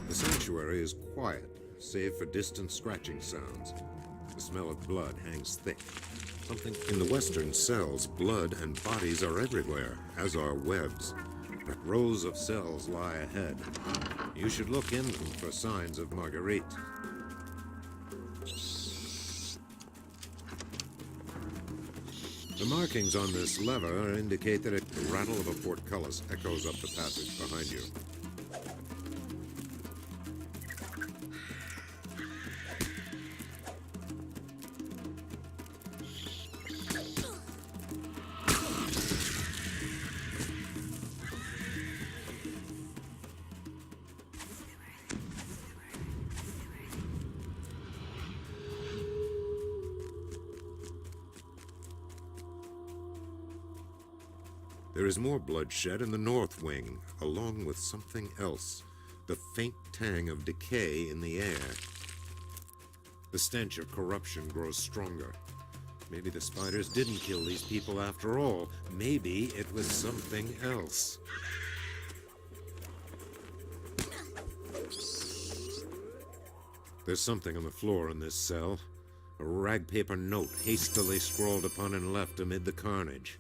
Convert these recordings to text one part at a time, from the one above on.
The sanctuary is quiet, save for distant scratching sounds. The smell of blood hangs thick. Something in the western cells, blood and bodies are everywhere, as are webs. But rows of cells lie ahead. You should look in them for signs of Marguerite. The markings on this lever indicate that the rattle of a portcullis echoes up the passage behind you. There is more bloodshed in the north wing, along with something else, the faint tang of decay in the air. The stench of corruption grows stronger. Maybe the spiders didn't kill these people after all. Maybe it was something else. There's something on the floor in this cell. A ragpaper note hastily scrawled upon and left amid the carnage.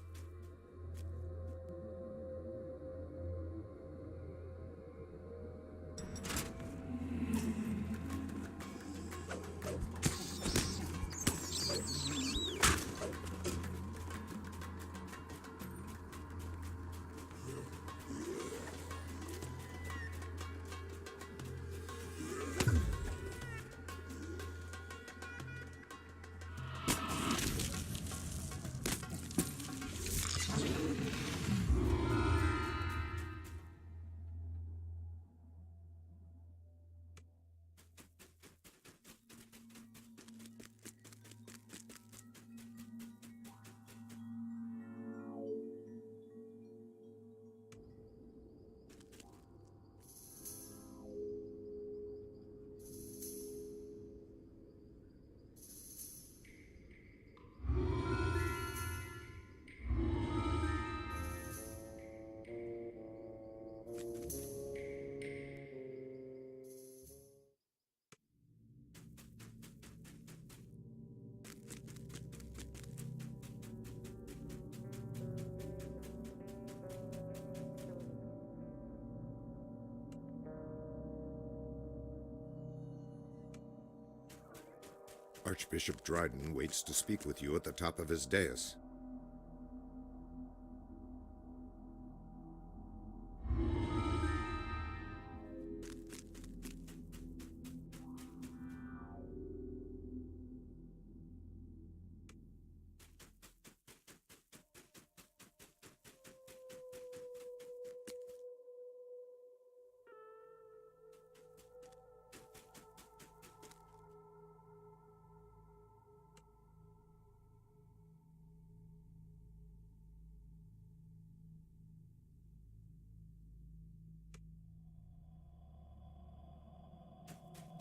Archbishop Dryden waits to speak with you at the top of his dais.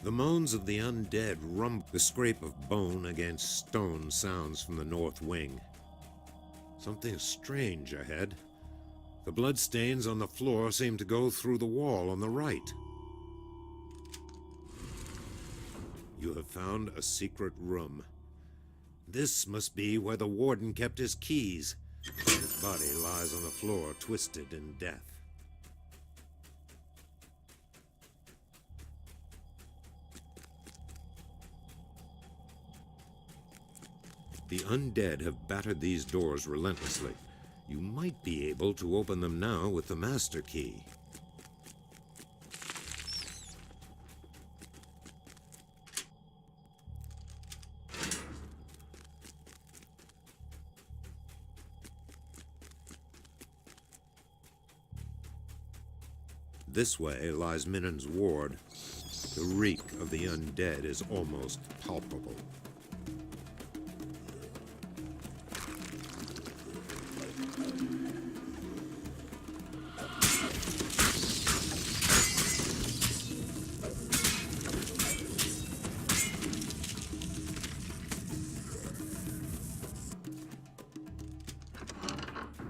The moans of the undead rumble. The scrape of bone against stone sounds from the north wing. Something strange ahead. The bloodstains on the floor seem to go through the wall on the right. You have found a secret room. This must be where the warden kept his keys. His body lies on the floor, twisted in death. The undead have battered these doors relentlessly. You might be able to open them now with the master key. This way lies Minan's ward. The reek of the undead is almost palpable.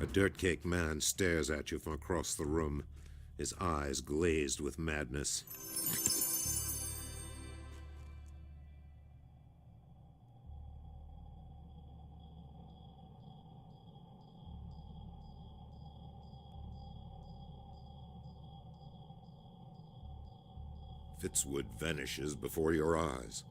A dirt-caked man stares at you from across the room, his eyes glazed with madness. Fitzwood vanishes before your eyes.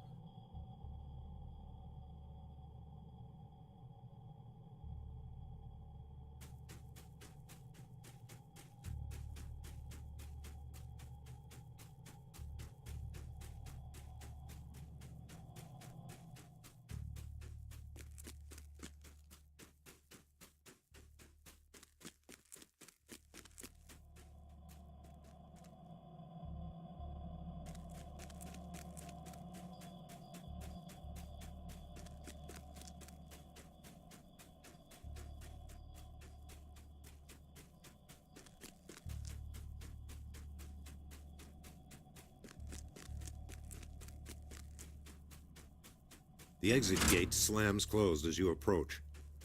The exit gate slams closed as you approach.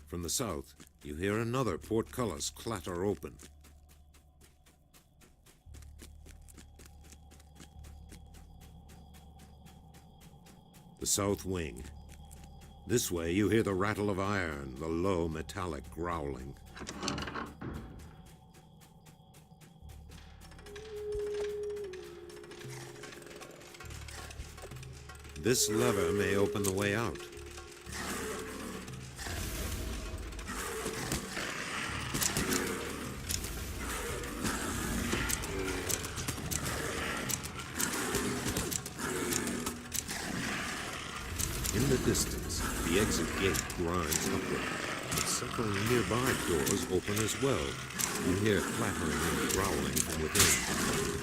From the south, you hear another portcullis clatter open. The south wing. This way you hear the rattle of iron, the low metallic growling. This lever may open the way out. In the distance, the exit gate grinds upward, but several nearby doors open as well. You hear clattering and growling from within.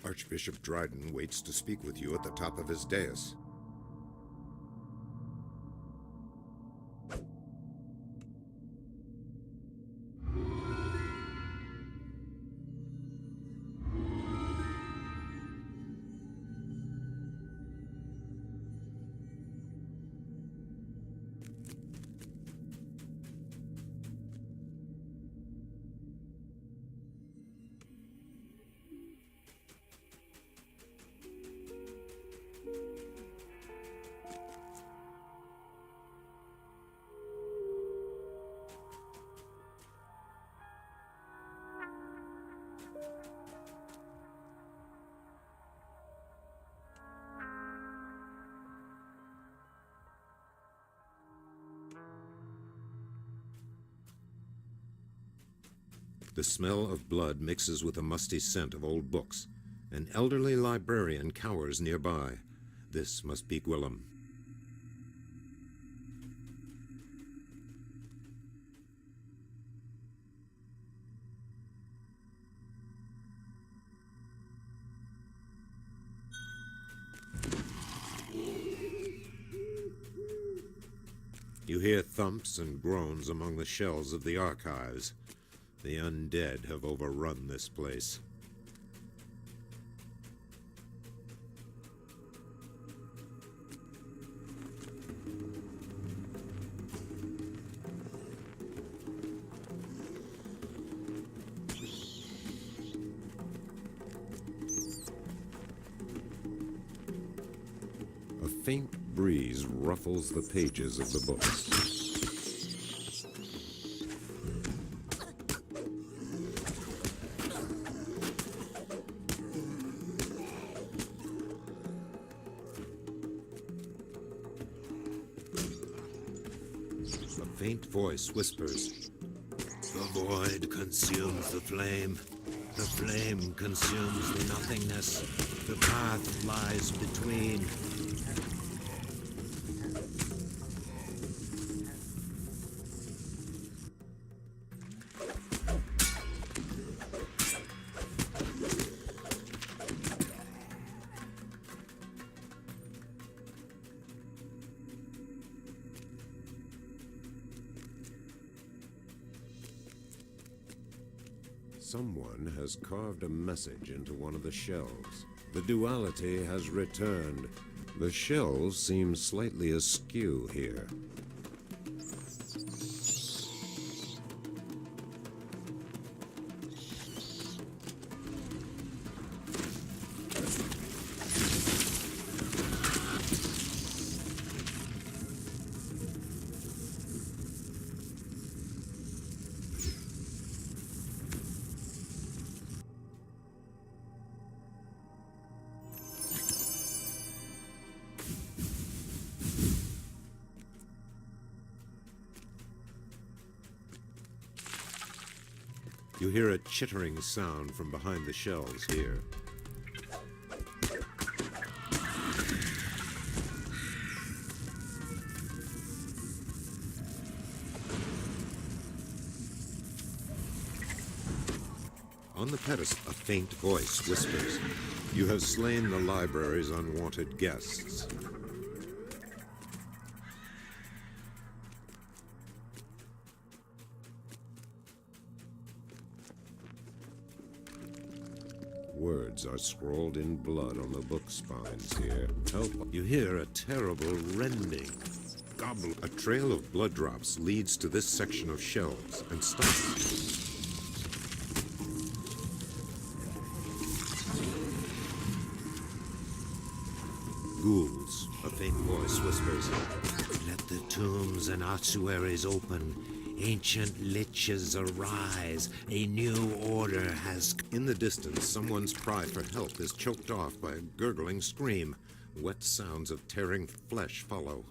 Archbishop Dryden waits to speak with you at the top of his dais. The smell of blood mixes with the musty scent of old books. An elderly librarian cowers nearby. This must be Gwillem. You hear thumps and groans among the shelves of the archives. The undead have overrun this place. A faint breeze ruffles the pages of the books. faint voice whispers, "The void consumes the flame. The flame consumes the nothingness. The path lies between." Someone has carved a message into one of the shells. The duality has returned. The shells seem slightly askew here. You hear a chittering sound from behind the shells here. On the pedestal, a faint voice whispers, "You have slain the library's unwanted guests." Words are scrawled in blood on the book spines here. Help! You hear a terrible rending. Gobble! A trail of blood drops leads to this section of shelves and stops. Ghouls, a faint voice whispers, "Let the tombs and ossuaries open. Ancient liches arise. A new order has..." In the distance, someone's cry for help is choked off by a gurgling scream. Wet sounds of tearing flesh follow.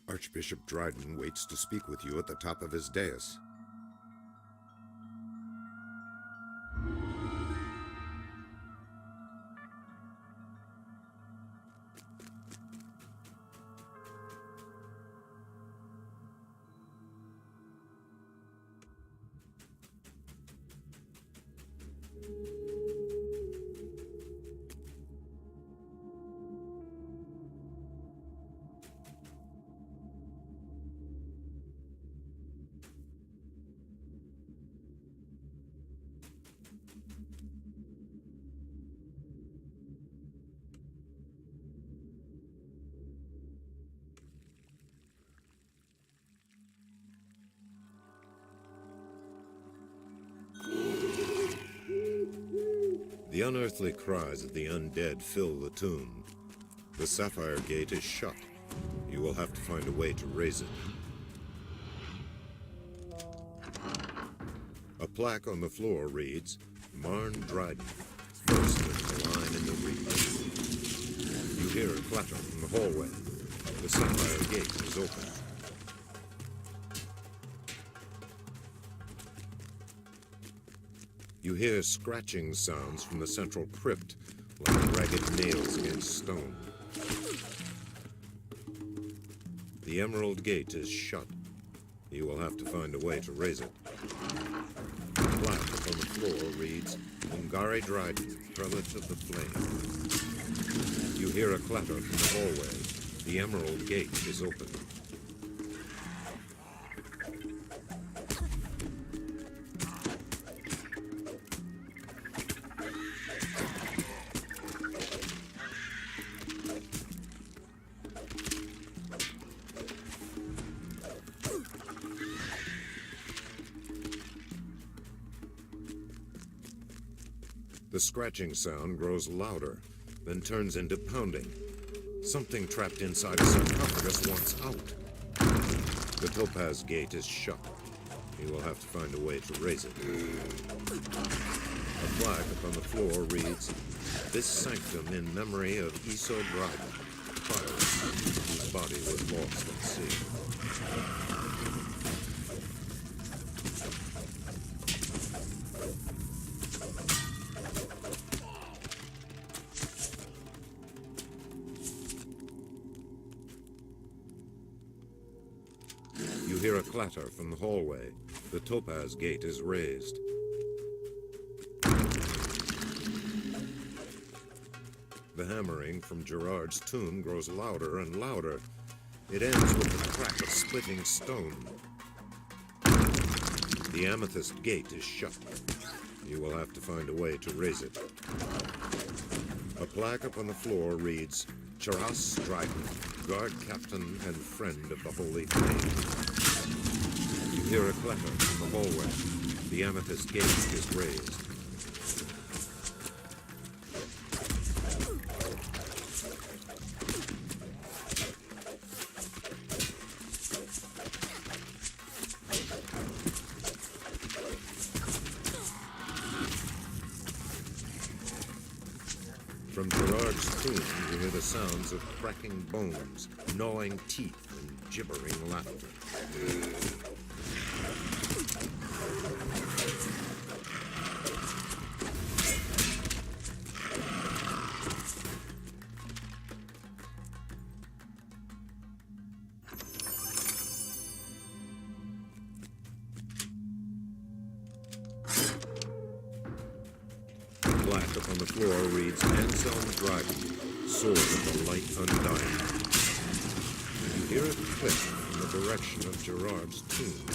Archbishop Dryden waits to speak with you at the top of his dais. The unearthly cries of the undead fill the tomb. The sapphire gate is shut. You will have to find a way to raise it. A plaque on the floor reads, "Marn Dryden, first in the line in the reach." You hear a clatter from the hallway. The sapphire gate is open. You hear scratching sounds from the central crypt, like ragged nails against stone. The emerald gate is shut. You will have to find a way to raise it. The plaque up on the floor reads, "Ungari Dryden, Prelate of the Flame." You hear a clatter from the hallway. The emerald gate is open. The scratching sound grows louder, then turns into pounding. Something trapped inside a sarcophagus wants out. The topaz gate is shut. You will have to find a way to raise it. A flag upon the floor reads, "This sanctum in memory of Iso Dryden, pirate, whose body was lost at sea." You hear a clatter from the hallway. The topaz gate is raised. The hammering from Gerard's tomb grows louder and louder. It ends with the crack of splitting stone. The amethyst gate is shut. You will have to find a way to raise it. A plaque up on the floor reads, "Charas Dryden, guard captain and friend of the Holy Flame." You hear a clatter from the hallway. The amethyst gate is raised. From Gerard's tomb, you hear the sounds of cracking bones, gnawing teeth, and gibbering laughter. Black upon the floor reads, "Anselm Dryden, sword of the light undying." You hear it click from the direction of Gerard's tomb.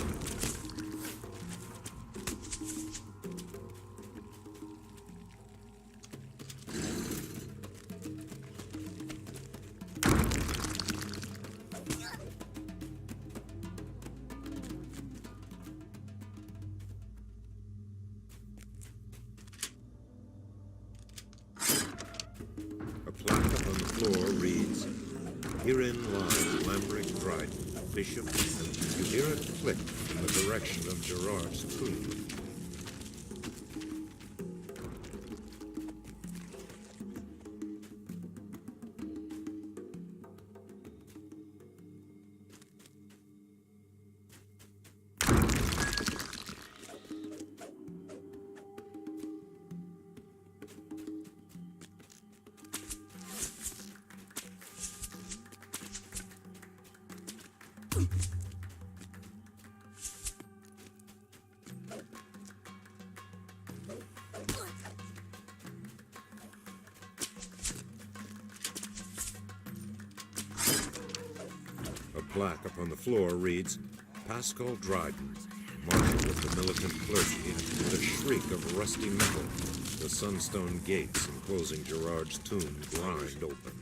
A plaque up on the floor reads, "Herein lies Lambrick Dryden, Bishop." You hear it click in the direction of Gerard's tomb. A plaque upon the floor reads, "Pascal Dryden, marshal of the militant clergy." With a shriek of rusty metal, the sunstone gates enclosing Gerard's tomb grind open.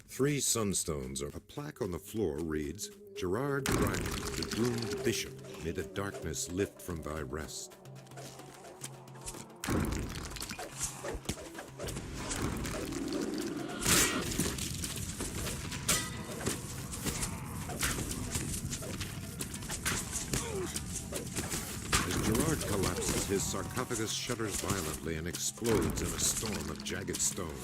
Three sunstones. A plaque on the floor reads, "Gerard Dryden, the doomed bishop, may the darkness lift from thy rest." As Gerard collapses, his sarcophagus shudders violently and explodes in a storm of jagged stone.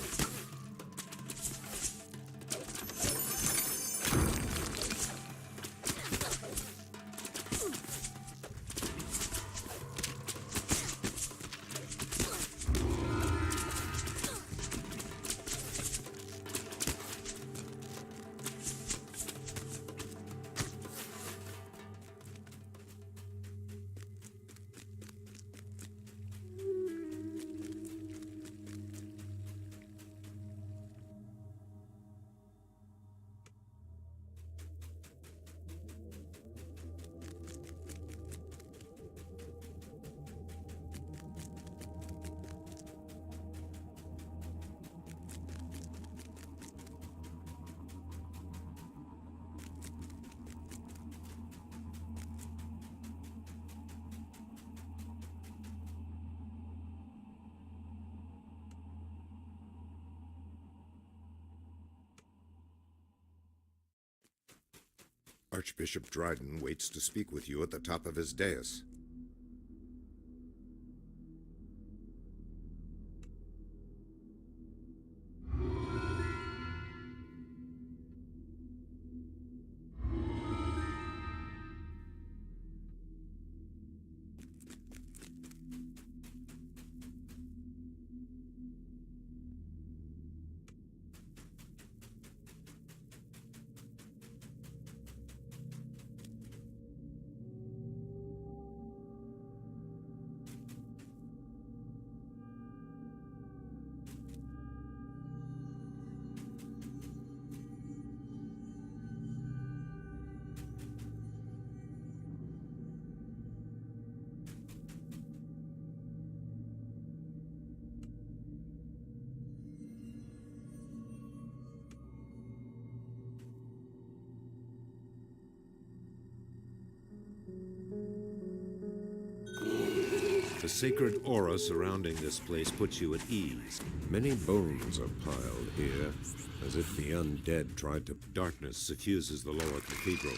Archbishop Dryden waits to speak with you at the top of his dais. The sacred aura surrounding this place puts you at ease. Many bones are piled here, as if the undead tried to... Darkness suffuses the lower cathedral.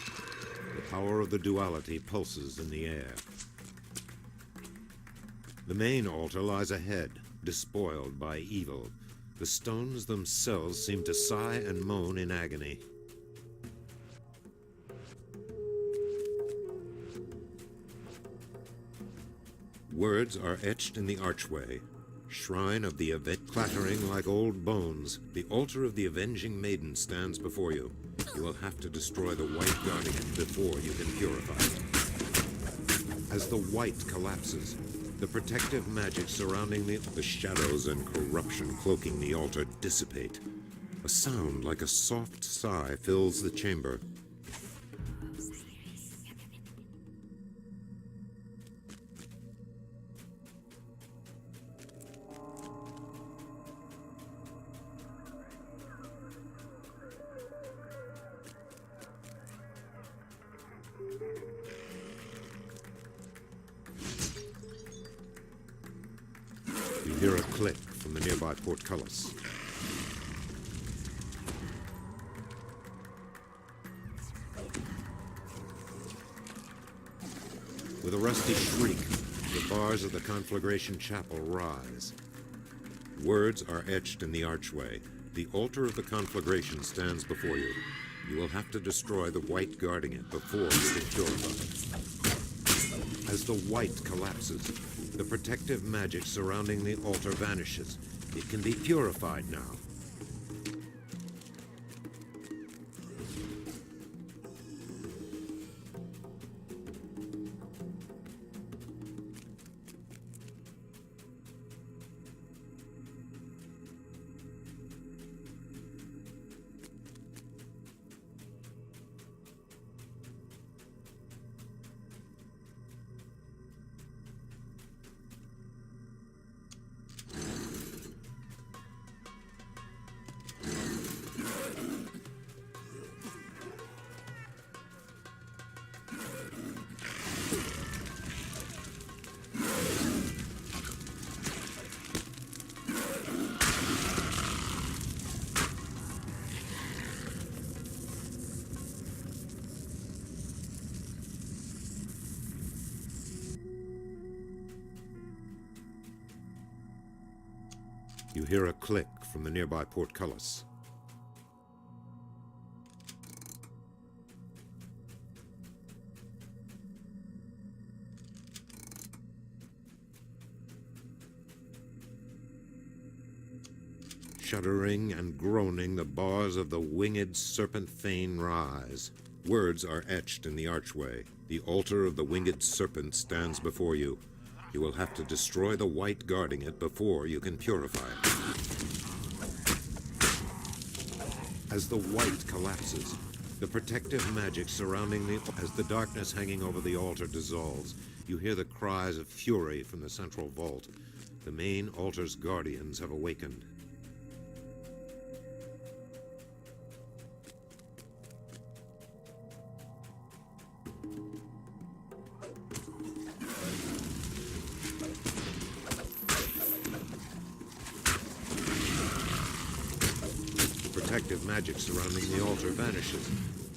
The power of the duality pulses in the air. The main altar lies ahead, despoiled by evil. The stones themselves seem to sigh and moan in agony. Words are etched in the archway. Shrine of the clattering like old bones. The altar of the avenging maiden stands before you. You will have to destroy the white guarding it before you can purify it. As the white collapses, the protective magic surrounding the shadows and corruption cloaking the altar dissipate. A sound like a soft sigh fills the chamber. You hear a click from the nearby portcullis. With a rusty shriek, the bars of the conflagration chapel rise. Words are etched in the archway. The altar of the conflagration stands before you. You will have to destroy the white guarding it before you can purify it. As the white collapses, the protective magic surrounding the altar vanishes. It can be purified now. You hear a click from the nearby portcullis. Shuddering and groaning, the bars of the winged serpent thane rise. Words are etched in the archway. The altar of the winged serpent stands before you. You will have to destroy the white guarding it before you can purify it. As the white collapses, the protective magic surrounding as the darkness hanging over the altar dissolves, you hear the cries of fury from the central vault. The main altar's guardians have awakened. Protective magic surrounding the altar vanishes.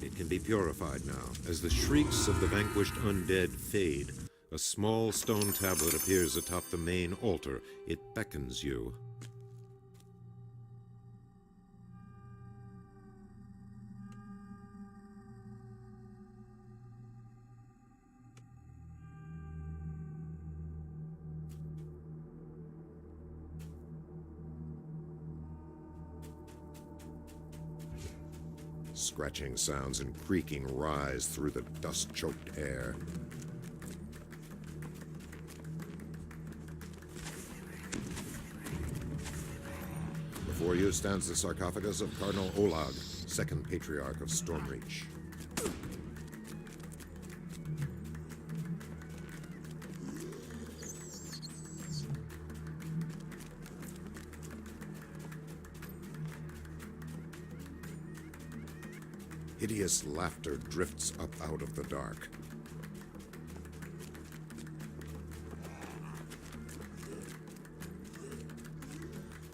It can be purified now. As the shrieks of the vanquished undead fade, a small stone tablet appears atop the main altar. It beckons you. Scratching sounds and creaking rise through the dust-choked air. Before you stands the sarcophagus of Cardinal Olag, second patriarch of Stormreach. Hideous laughter drifts up out of the dark.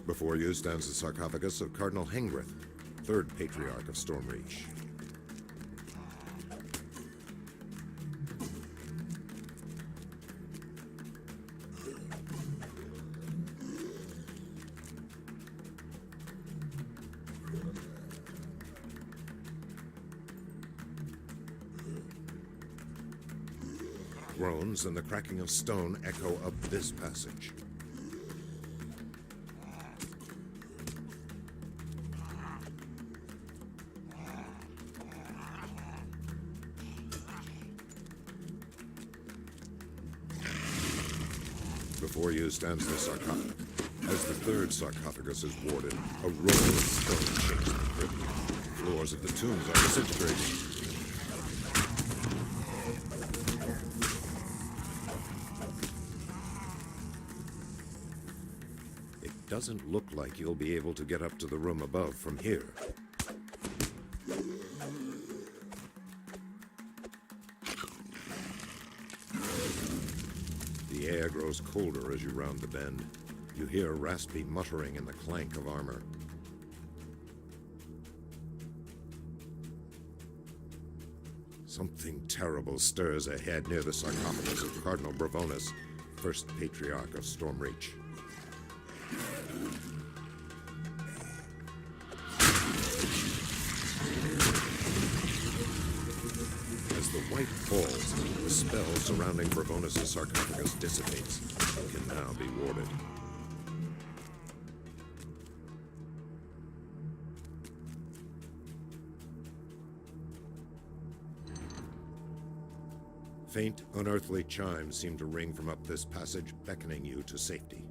Before you stands the sarcophagus of Cardinal Hengrith, third patriarch of Stormreach. Groans and the cracking of stone echo up this passage. Before you stands the sarcophagus. As the third sarcophagus is warded, a roll of stone shakes the crypt. Floors of the tombs are disintegrating. It doesn't look like you'll be able to get up to the room above from here. The air grows colder as you round the bend. You hear raspy muttering and the clank of armor. Something terrible stirs ahead near the sarcophagus of Cardinal Bravonus, first patriarch of Stormreach. As the white falls, the spell surrounding Bravonus' sarcophagus dissipates. It can now be warded. Faint, unearthly chimes seem to ring from up this passage, beckoning you to safety.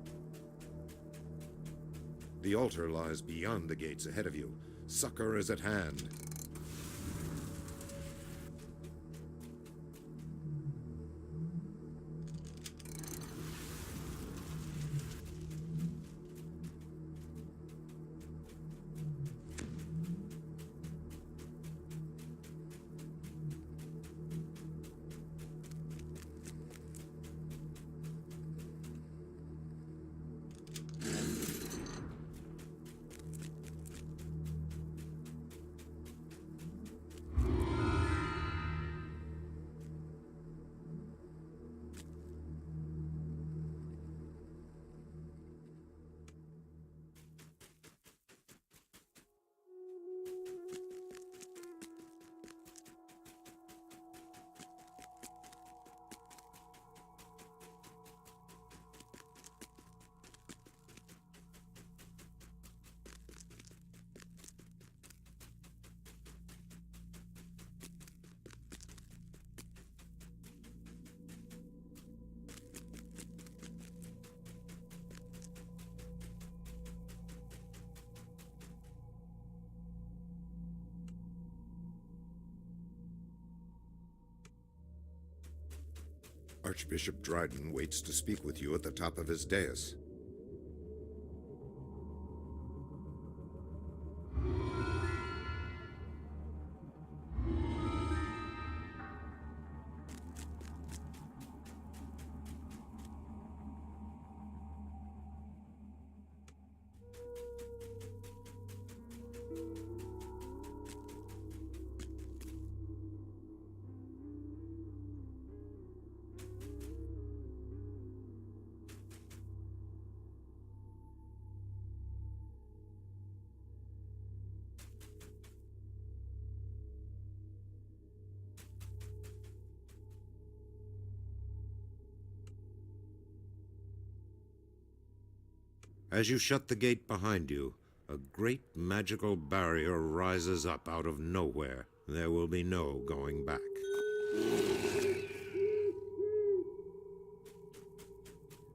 The altar lies beyond the gates ahead of you. Succor is at hand. Archbishop Dryden waits to speak with you at the top of his dais. As you shut the gate behind you, a great magical barrier rises up out of nowhere. There will be no going back.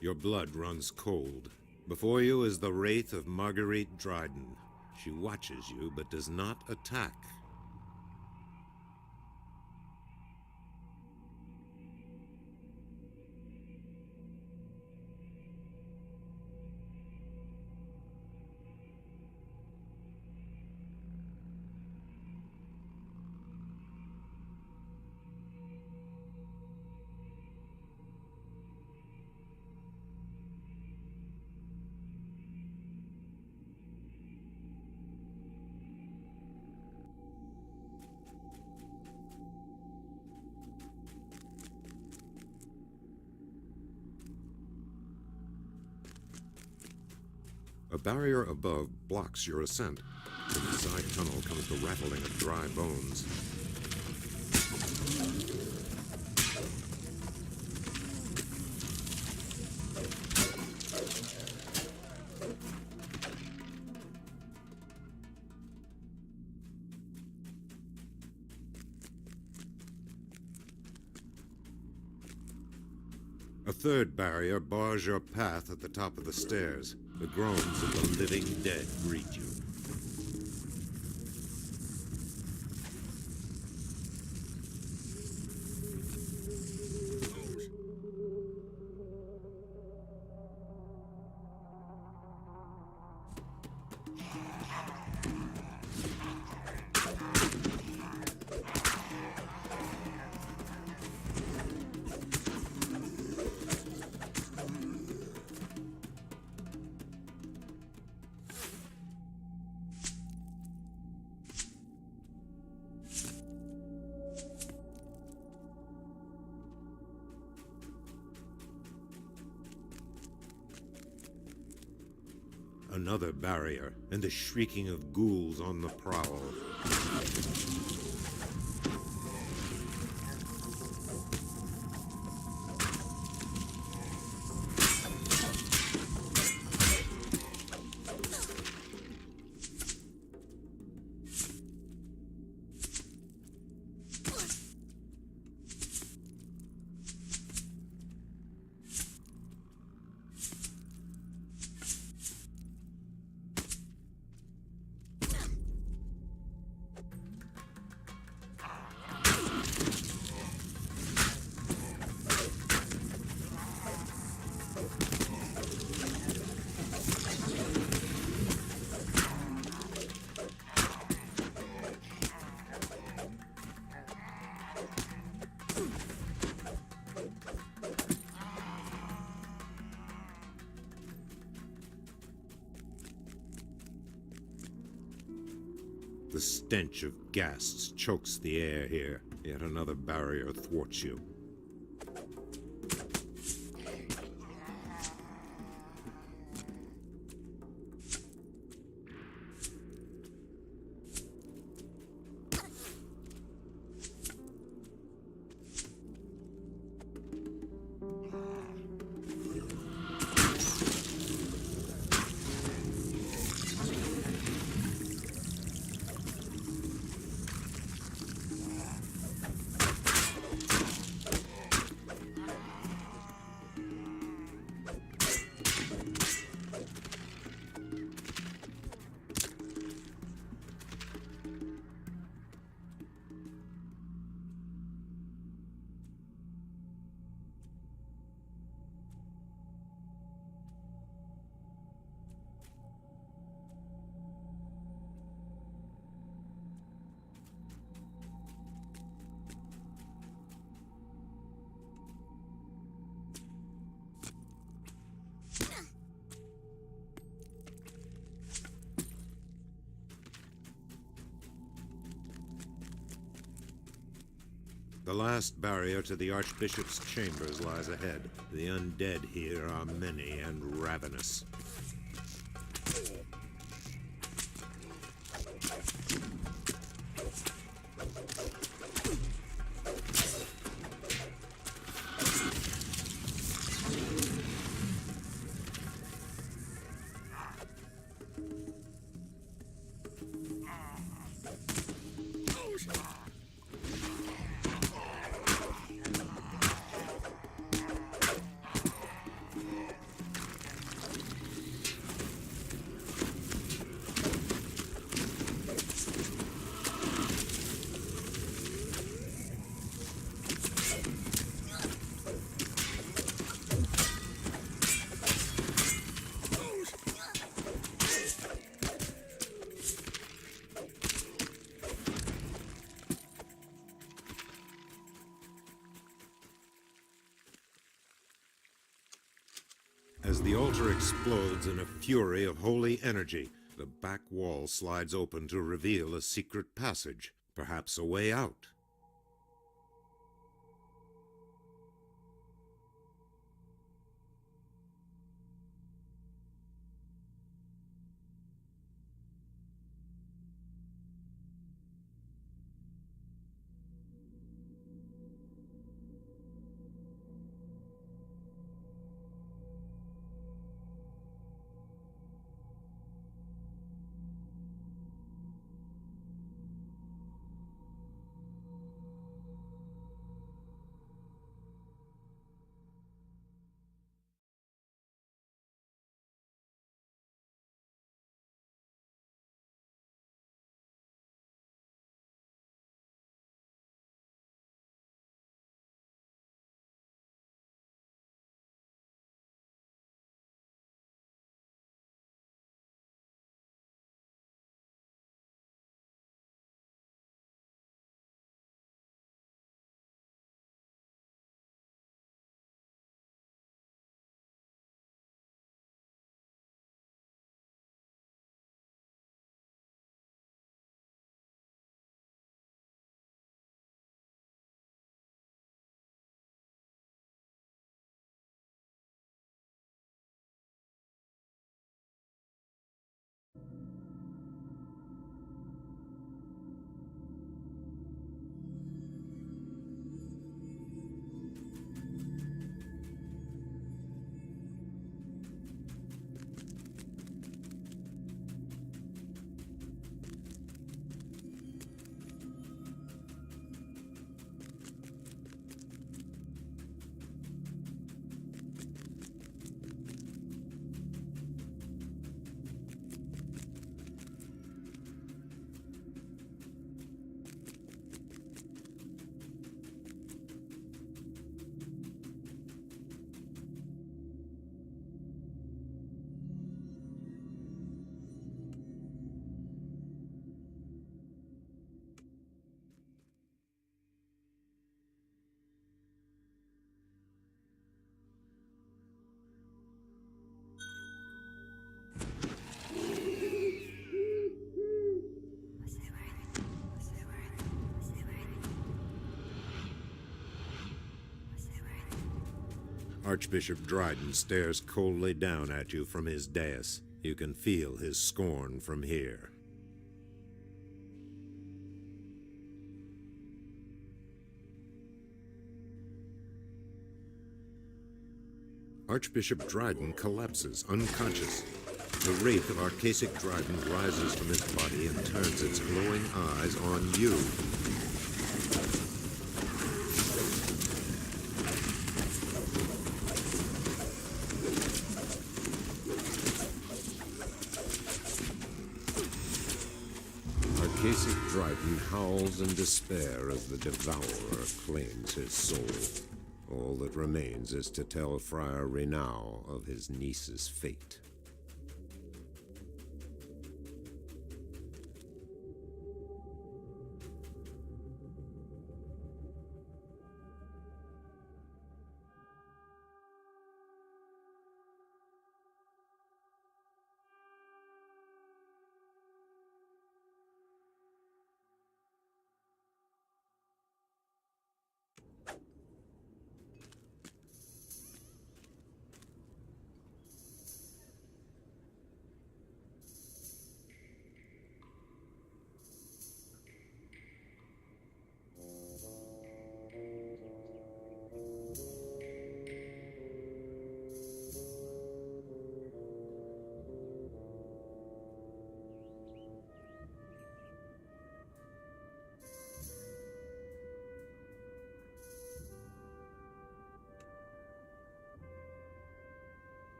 Your blood runs cold. Before you is the wraith of Marguerite Dryden. She watches you, but does not attack. A barrier above blocks your ascent. From the side tunnel comes the rattling of dry bones. A third barrier bars your path at the top of the stairs. The groans of the living dead greet you. Another barrier, and the shrieking of ghouls on the prowl. The stench of gas chokes the air here. Yet another barrier thwarts you. The last barrier to the Archbishop's chambers lies ahead. The undead here are many and ravenous. The altar explodes in a fury of holy energy. The back wall slides open to reveal a secret passage, perhaps a way out. Archbishop Dryden stares coldly down at you from his dais. You can feel his scorn from here. Archbishop Dryden collapses, unconscious. The wraith of Archasic Dryden rises from his body and turns its glowing eyes on you. Archasic Dryden howls in despair as the Devourer claims his soul. All that remains is to tell Friar Renow of his niece's fate.